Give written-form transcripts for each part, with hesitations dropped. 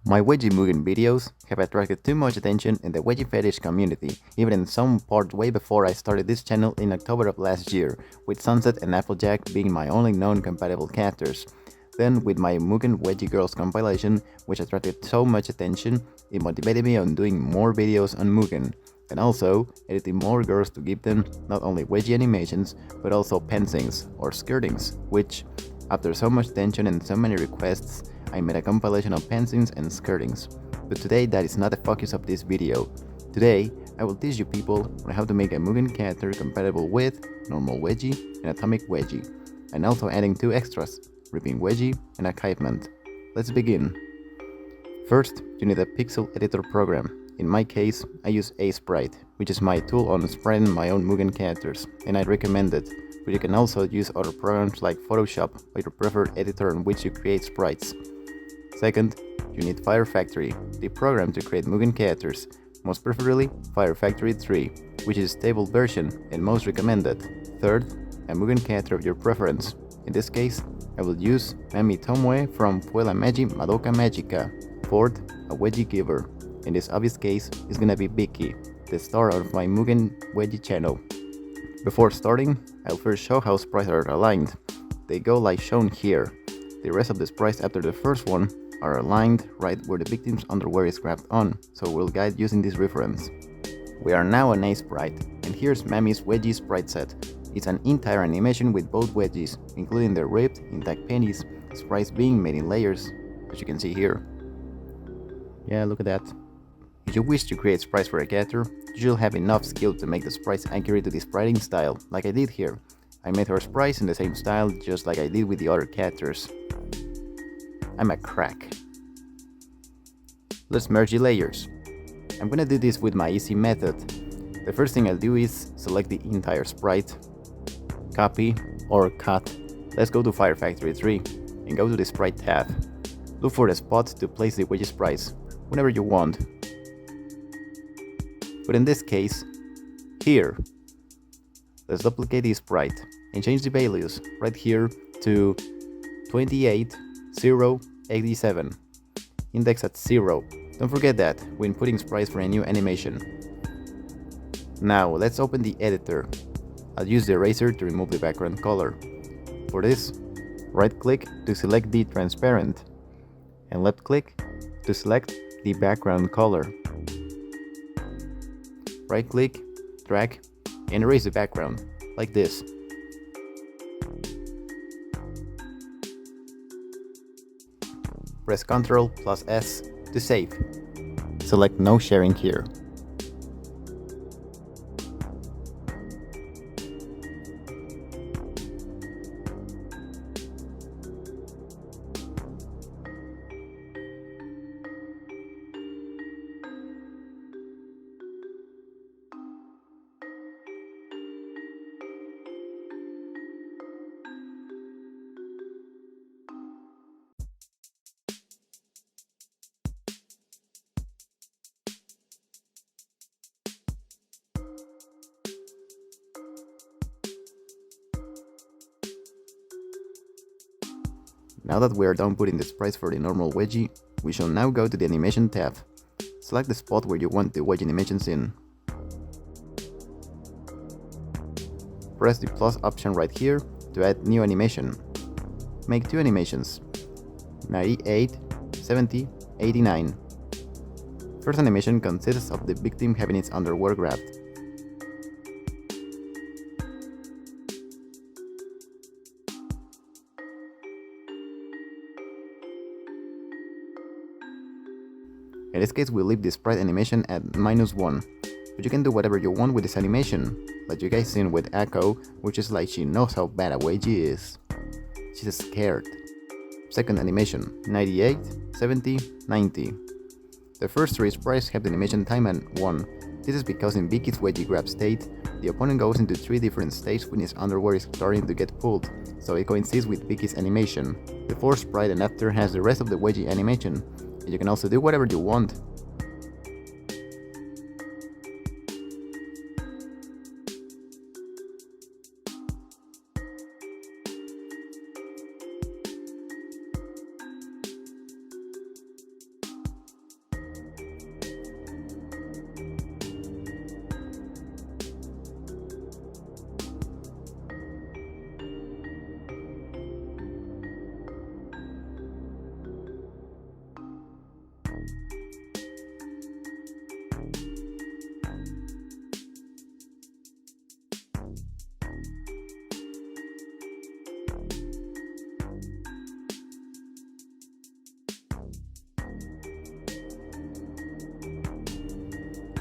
My wedgie MUGEN videos have attracted too much attention in the wedgie fetish community, even in some part way before I started this channel in October of last year, with Sunset and Applejack being my only known compatible characters. Then, with my MUGEN Wedgie Girls compilation, which attracted so much attention, it motivated me on doing more videos on MUGEN, and also editing more girls to give them not only wedgie animations, but also pansings or skirtings, which, after so much attention and so many requests, I made a compilation of pansings and skirtings. But today that is not the focus of this video. Today, I will teach you people on how to make a MUGEN character compatible with normal wedgie and atomic wedgie, and also adding two extras, ripping wedgie and archivement. Let's begin. First, you need a pixel editor program. In my case, I use Sprite, which is my tool on spriting my own MUGEN characters, and I recommend it, but you can also use other programs like Photoshop or your preferred editor on which you create sprites. Second, you need Fire Factory, the program to create MUGEN characters, most preferably Fire Factory 3, which is a stable version and most recommended. Third, a MUGEN character of your preference. In this case, I will use Mami Tomoe from Puella Magi Madoka Magica. Fourth, a wedgie giver. In this obvious case, it's gonna be Vicky, the star of my MUGEN wedgie channel. Before starting, I'll first show how sprites are aligned. They go like shown here. The rest of the sprites after the first one are aligned right where the victim's underwear is grabbed on, so we'll guide using this reference. We are now on A sprite, and here's Mami's wedgie sprite set. It's an entire animation with both wedgies, including the ripped, intact panties, sprites being made in layers, as you can see here. Yeah, look at that. If you wish to create sprites for a character, you should have enough skill to make the sprites accurate to the spriting style, like I did here. I made her sprites in the same style, just like I did with the other characters. I'm a crack. Let's merge the layers. I'm gonna do this with my easy method. The first thing I'll do is select the entire sprite, copy or cut. Let's go to Fire Factory 3 and go to the Sprite tab. Look for the spot to place the wedgie sprites, whenever you want. But in this case, here. Let's duplicate the sprite and change the values right here to 28087. Index at 0. Don't forget that when putting sprites for a new animation. Now let's open the editor. I'll use the eraser to remove the background color. For this, right click to select the transparent and left click to select the background color. Right click, drag, and erase the background, like this. Press Ctrl plus S to save. Select no sharing here. Now that we are done putting the sprites for the normal wedgie, we shall now go to the animation tab. Select the spot where you want the wedgie animations in. Press the plus option right here to add new animation. Make two animations, 98, 70, 89. First animation consists of the victim having its underwear grabbed. In this case, we'll leave the sprite animation at -1, but you can do whatever you want with this animation, like you guys seen with Echo, which is like she knows how bad a wedgie is. She's scared. Second animation, 98, 70, 90. The first three sprites have the animation time at 1. This is because in Vicky's wedgie grab state, the opponent goes into 3 different states when his underwear is starting to get pulled, so it coincides with Vicky's animation. The fourth sprite and after has the rest of the wedgie animation. You can also do whatever you want.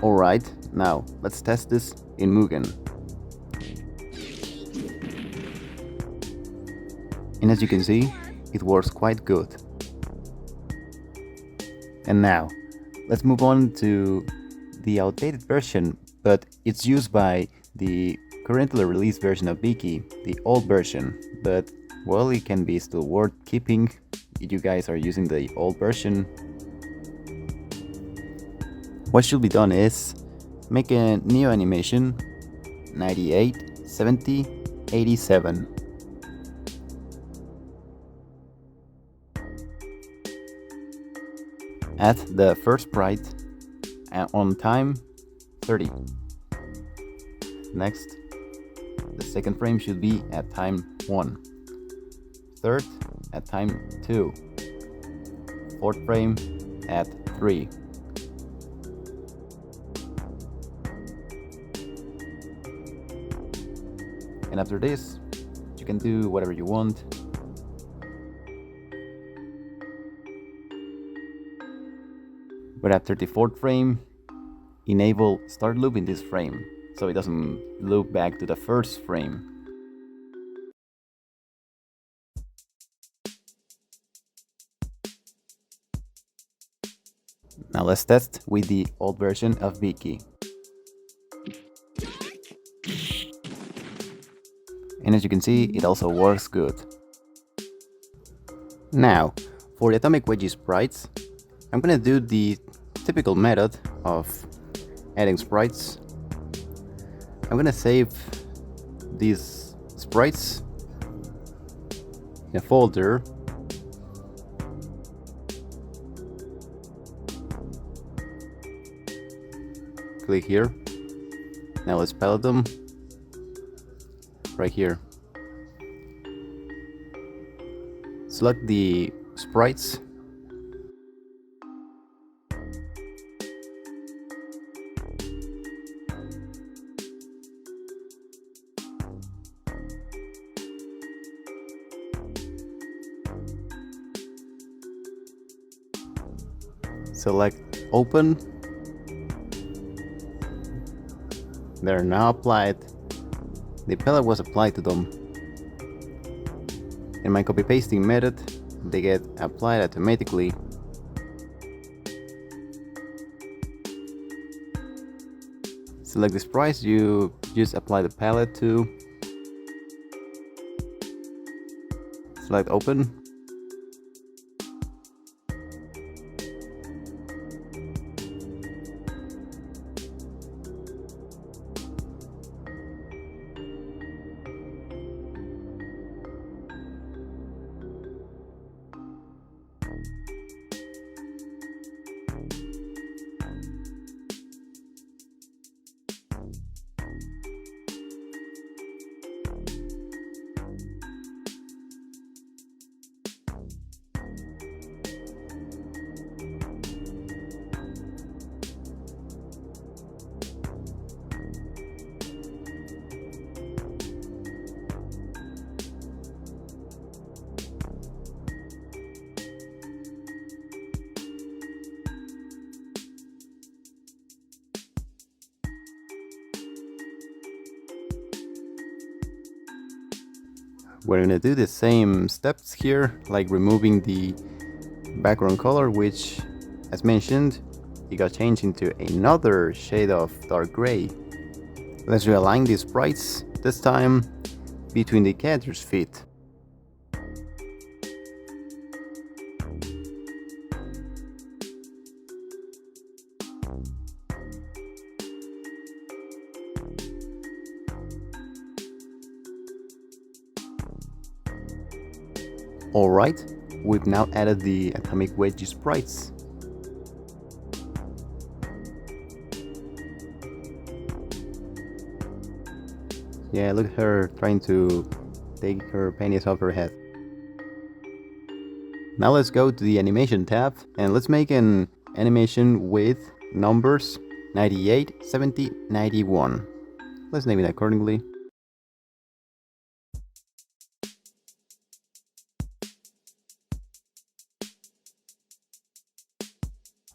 Alright, now let's test this in MUGEN. And as you can see, it works quite good. And now, let's move on to the outdated version, but it's used by the currently released version of Viki, the old version, but well, it can be still worth keeping if you guys are using the old version. What should be done is make a new animation 98, 70, 87. Add the first sprite on time 30. Next, the second frame should be at time 1. Third at time 2. Fourth frame at 3. And after this, you can do whatever you want. But at 34th frame, enable start loop in this frame, so it doesn't loop back to the first frame. Now let's test with the old version of Viki. And as you can see, it also works good. Now, for the atomic wedgie sprites, I'm gonna do the typical method of adding sprites. I'm gonna save these sprites in a folder. Click here. Now let's palette them right here. Select the sprites. Select open. They're now applied. The palette was applied to them. In my copy pasting method, they get applied automatically. Select the sprites you just apply the palette to. Select open. We're gonna do the same steps here, like removing the background color, which, as mentioned, it got changed into another shade of dark gray. Let's realign these sprites, this time between the character's feet. Alright, we've now added the atomic wedgie sprites. Yeah, look at her trying to take her panties off her head. Now let's go to the animation tab and let's make an animation with numbers 98, 70, 91. Let's name it accordingly.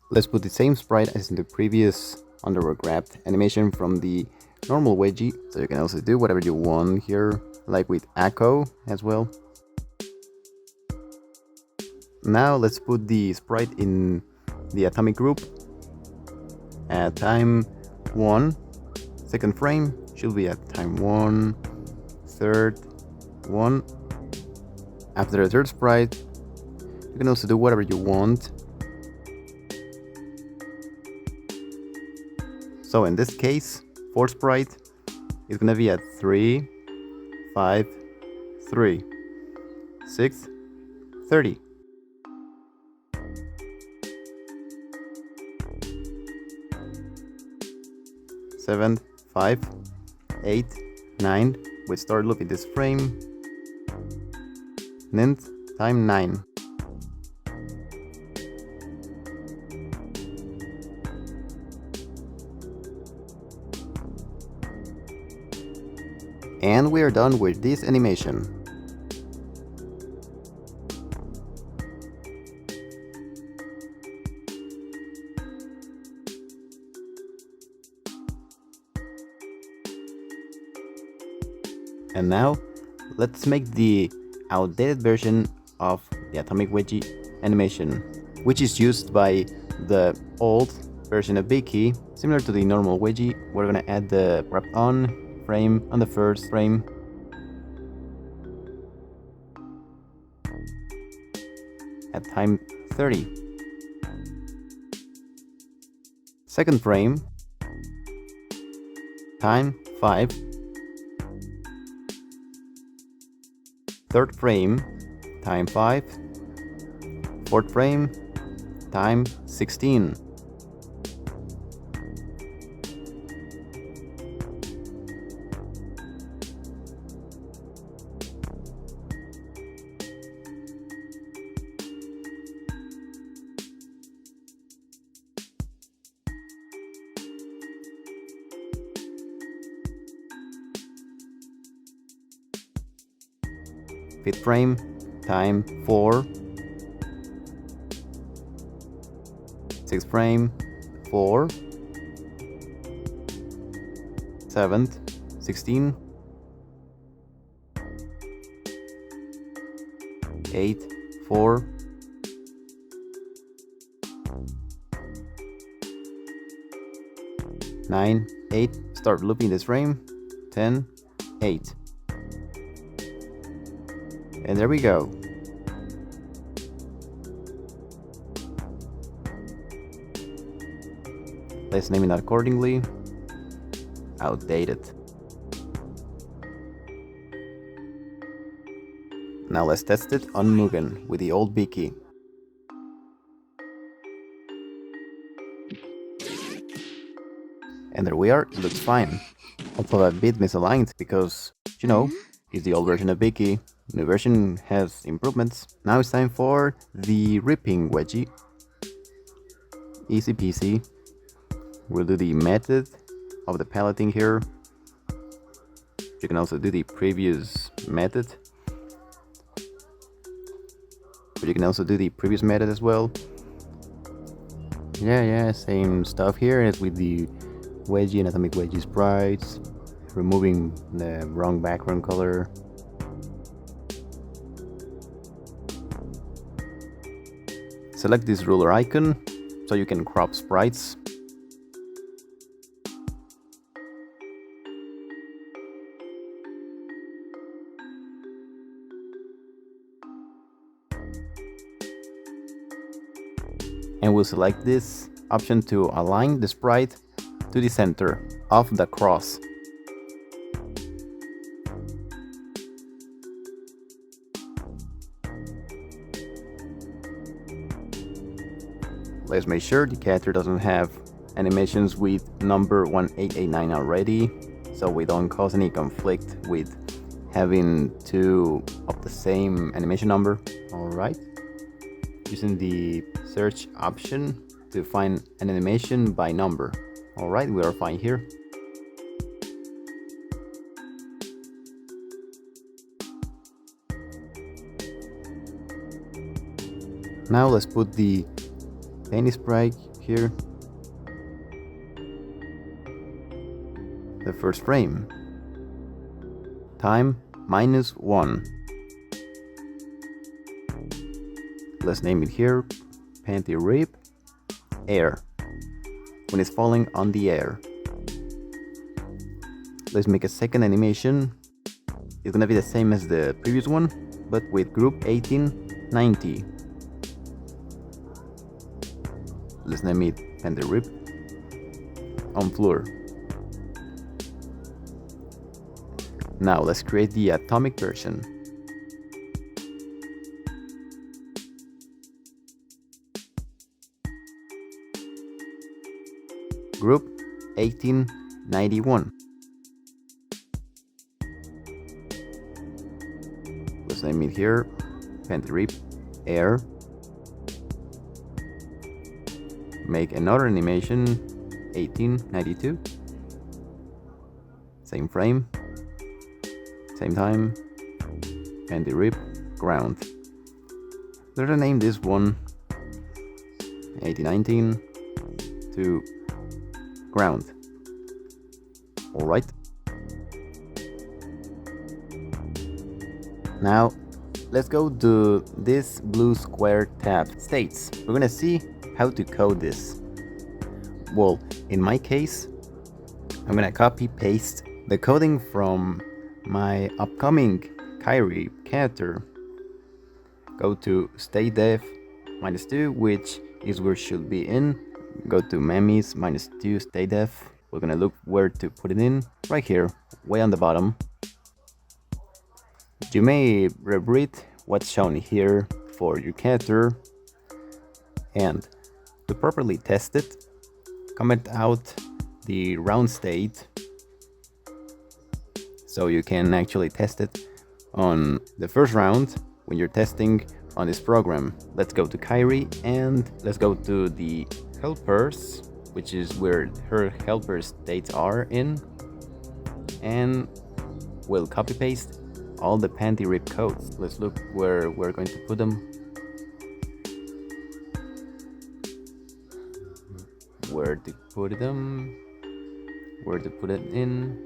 Let's put the same sprite as in the previous underwear grabbed animation from the normal wedgie, so you can also do whatever you want here, like with echo as well. Now let's put the sprite in the atomic group at time 1. Second frame should be at time 1, third 1. After the third sprite, you can also do whatever you want. So in this case, fourth sprite is gonna be at 3, 5, 3, 6, 30. 7, 5, 8, 9. We start looping this frame. Nth time 9. And we are done with this animation. And now, let's make the outdated version of the atomic wedgie animation, which is used by the old version of Vicky. Similar to the normal wedgie, we're gonna add the wrap on frame on the first frame. At time 30. Second frame, time 5. Third frame, time 5. Fourth frame, time 16. Fifth frame, time 4. Sixth frame, 4. Seventh, 16. 8, 4. 9, 8. Start looping this frame. 10, 8. And there we go. Let's name it accordingly. Outdated. Now let's test it on MUGEN with the old Vicky. And there we are, it looks fine. Also a bit misaligned because, you know, it's the old version of Vicky. New version has improvements. Now it's time for the ripping wedgie. Easy peasy. We'll do the method of the paletting here. You can also do the previous method. But you can also do the previous method as well. Yeah, same stuff here as with the wedgie and atomic wedgie sprites. Removing the wrong background color. Select this ruler icon so you can crop sprites. And we'll select this option to align the sprite to the center of the cross. Let's make sure the character doesn't have animations with number 1889 already, so we don't cause any conflict with having two of the same animation number. Alright. Using the search option to find an animation by number. Alright, we are fine here. Now let's put the panty sprite here. the first frame. Time -1. Let's name it here, panty rip, air, when it's falling on the air. Let's make a second animation. It's gonna be the same as the previous one, but with group 1890. Let's name it panty rip, on floor. Now let's create the atomic version. Group 1891. Let's name it here, panty rip, air. Make another animation, 1892. Same frame, same time, panty rip, ground. Let's name this one 1819 to ground. Alright. Now let's go to this blue square tab. States. We're gonna see how to code this. Well, in my case, I'm gonna copy paste the coding from my upcoming Kyrie character. Go to state def -2, which is where it should be in. Go to memes -2 state def. We're gonna look where to put it in, right here, way on the bottom. You may reread what's shown here for your character, and to properly test it, comment out the round state so you can actually test it on the first round when you're testing on this program. Let's go to Kyrie and let's go to the helpers, which is where her helper states are in, and we'll copy paste all the panty rip codes. Let's look where we're going to put them. Where to put them? Where to put it in?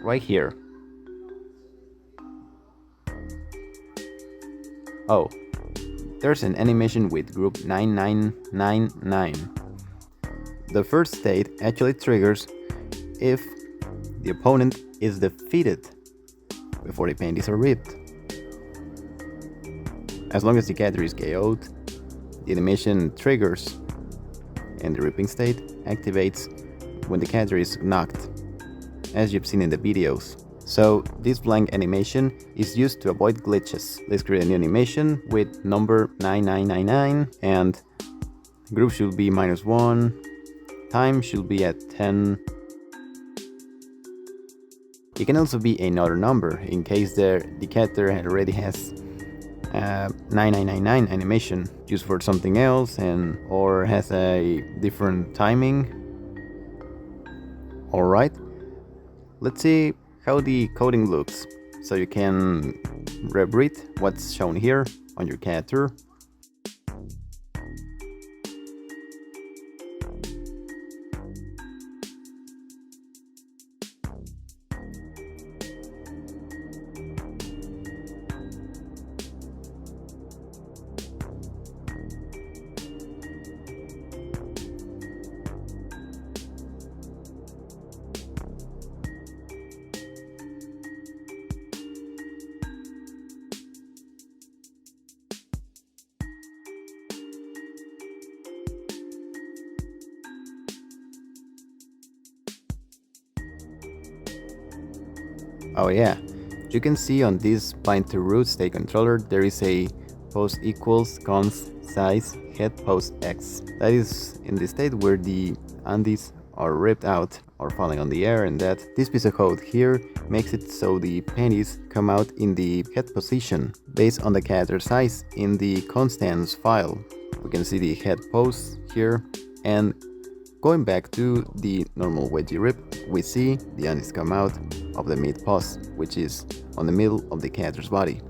Right here. Oh, there's an animation with group 9999. The first state actually triggers if the opponent is defeated before the panties are ripped. As long as the character is KO'd, the animation triggers and the ripping state activates when the character is knocked, as you've seen in the videos. So this blank animation is used to avoid glitches. Let's create a new animation with number 9999 and group should be -1, time should be at 10. It can also be another number in case the character already has 9999 animation used for something else or has a different timing. Alright, let's see how the coding looks so you can read what's shown here on your character. Oh yeah, you can see on this bind to root state controller there is a post equals const size head post x. That is in the state where the undies are ripped out or falling on the air, and that this piece of code here makes it so the panties come out in the head position based on the character size in the constants file. We can see the head post here, and going back to the normal wedgie rip, we see the undies come out of the mid pose, which is on the middle of the character's body.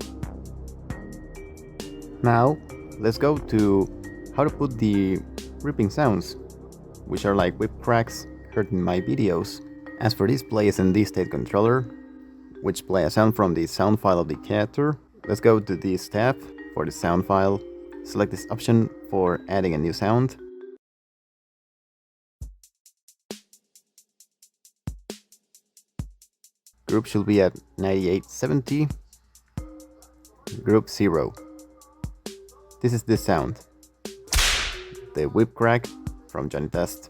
Now let's go to how to put the ripping sounds, which are like whip cracks heard in my videos. As for this play SND state controller, which play a sound from the sound file of the character, let's go to this tab for the sound file, select this option for adding a new sound. Group should be at 9870, group 0. This is the sound. The whip crack from Johnny Test.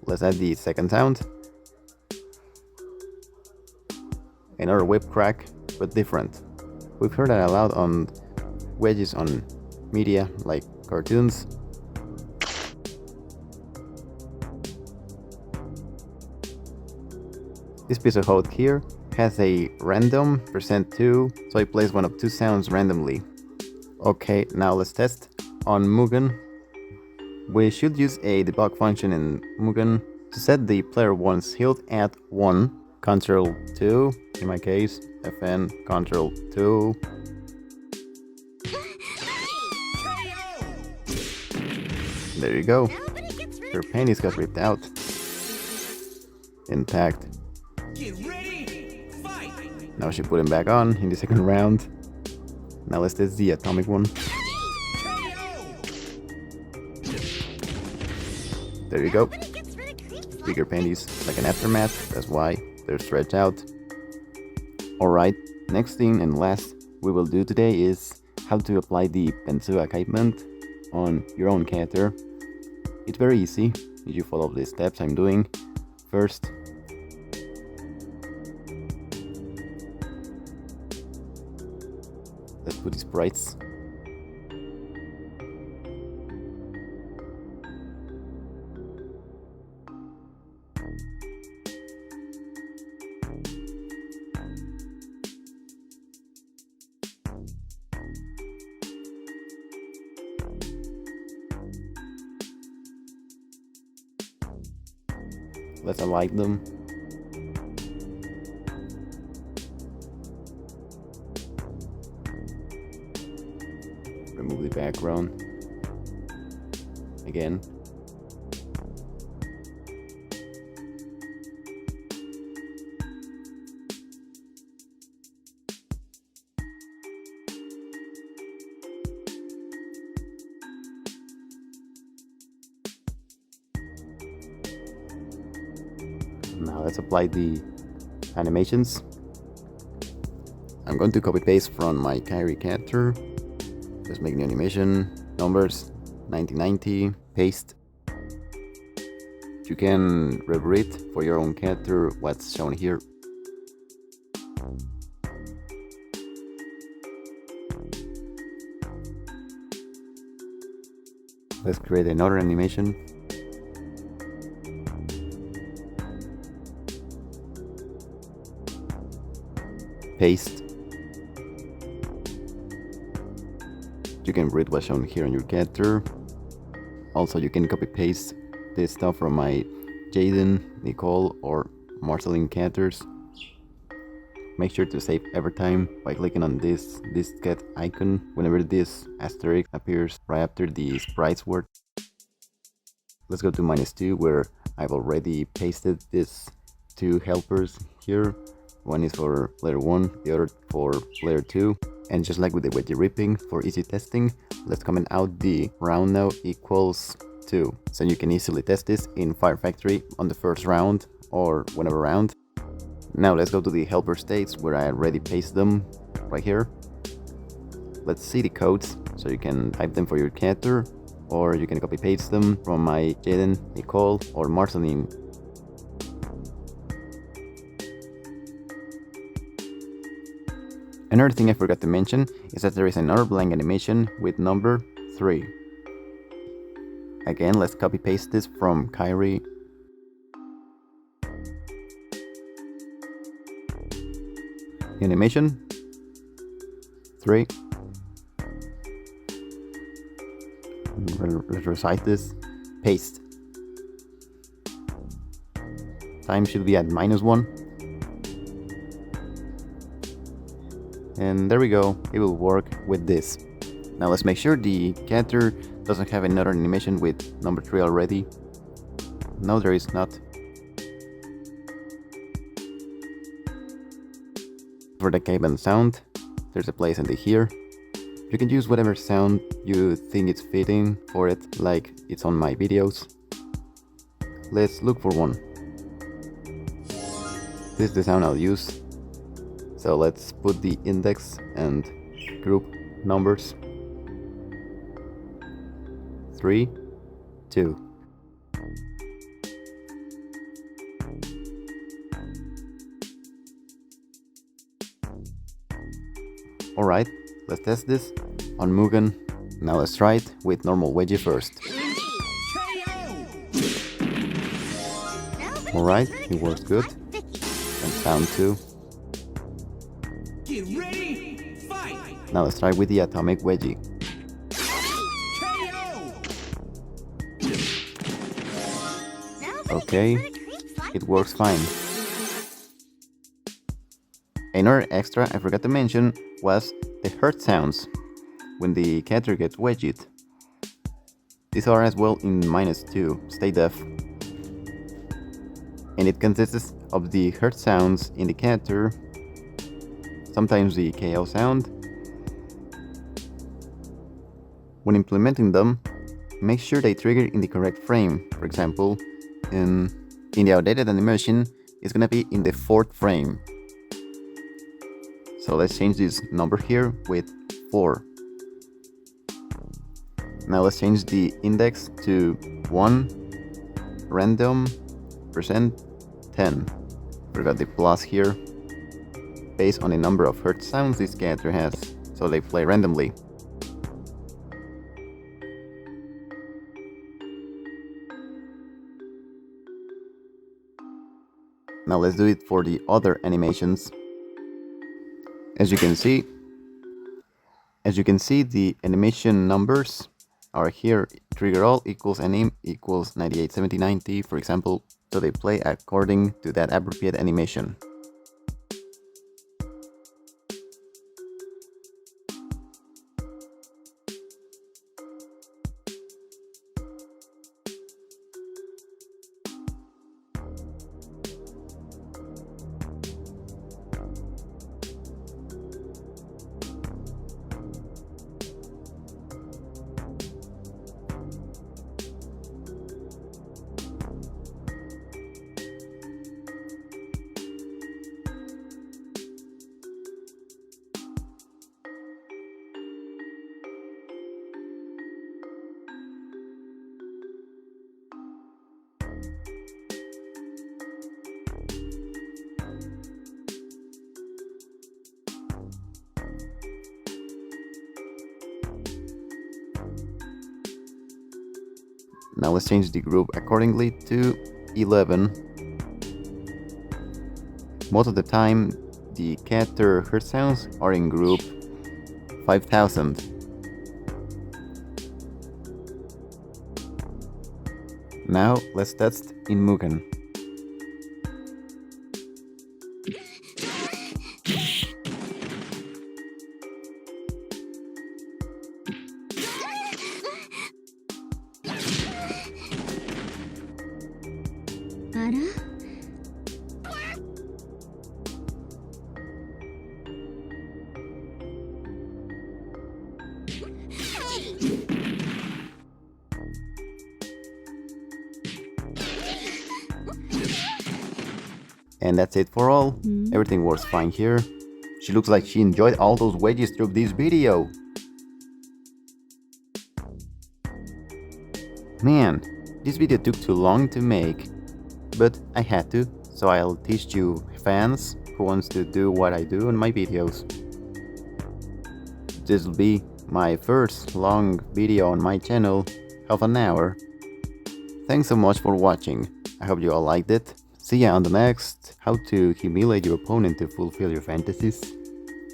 Let's add the second sound. Another whip crack, but different. We've heard that a lot on wedges on media like cartoons. This piece of code here has a random %2, so it plays one of two sounds randomly. Okay, now let's test. On MUGEN, we should use a debug function in MUGEN to set the player 1's health at 1, Ctrl 2, in my case, FN, Ctrl 2. There you go. Her panties got ripped out. Intact. Get ready, fight! Now she put him back on in the second round. Now let's test the atomic one. There you go. Bigger panties, like an aftermath, that's why they're stretched out. Alright, next thing and last we will do today is how to apply the Pensua equipment on your own character. It's very easy if you follow the steps I'm doing. First, let's put the sprites. Let's align them. Remove the background. Again. Now let's apply the animations. I'm going to copy paste from my Kyrie character. Just make the animation, numbers, 1990, paste. You can read for your own character what's shown here. Let's create another animation. Paste. You can read what's shown here on your character. Also, you can copy paste this stuff from my Jaden, Nicole, or Marceline characters. Make sure to save every time by clicking on this diskette icon whenever this asterisk appears right after the sprites word. Let's go to -2 where I've already pasted these two helpers here. One is for player 1, the other for player 2. And just like with the wedgie ripping, for easy testing, let's comment out the round now equals 2. So you can easily test this in Fire Factory on the first round or whenever round. Now let's go to the helper states where I already pasted them right here. Let's see the codes, so you can type them for your character, or you can copy paste them from my Jaden, Nicole, or Marceline. Another thing I forgot to mention is that there is another blank animation with number 3. Again, let's copy paste this from Kyrie. The animation 3. Let's recite this. Paste. Time should be at -1. And there we go, it will work with this. Now let's make sure the character doesn't have another animation with number 3 already. No, there is not. For the caveman sound, there's a place in the here. You can use whatever sound you think it's fitting for it, like it's on my videos. Let's look for one. This is the sound I'll use. So let's put the index and group numbers. 3, 2. Alright, let's test this on MUGEN. Now let's try it with normal wedgie first. Alright, it works good. And sound too. Get ready, fight. Now let's try with the atomic wedgie. Okay, it works fine. Another extra I forgot to mention was the hurt sounds when the catcher gets wedged. These are as well in -2, stay deaf. And it consists of the hurt sounds in the catcher, sometimes the KO sound. When implementing them, make sure they trigger in the correct frame. For example, in the outdated animation, it's gonna be in the 4th frame. So let's change this number here with 4. Now let's change the index to 1 random %10. Forgot the plus here. Based on the number of hurt sounds this character has, so they play randomly. Now let's do it for the other animations. As you can see, the animation numbers are here. Trigger all equals anim equals 98, 70, 90, for example, so they play according to that appropriate animation. Now let's change the group accordingly to 11. Most of the time, the catcher hurt sounds are in group 5000. Now let's test in MUGEN. And that's it for all. Everything works fine here. She looks like she enjoyed all those wedges through this video. Man, this video took too long to make, but I had to, so I'll teach you fans who wants to do what I do on my videos. This will be my first long video on my channel, half an hour. Thanks so much for watching. I hope you all liked it. See ya on the next How to Humiliate Your Opponent to Fulfill Your Fantasies.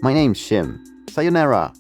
My name's Shim. Sayonara!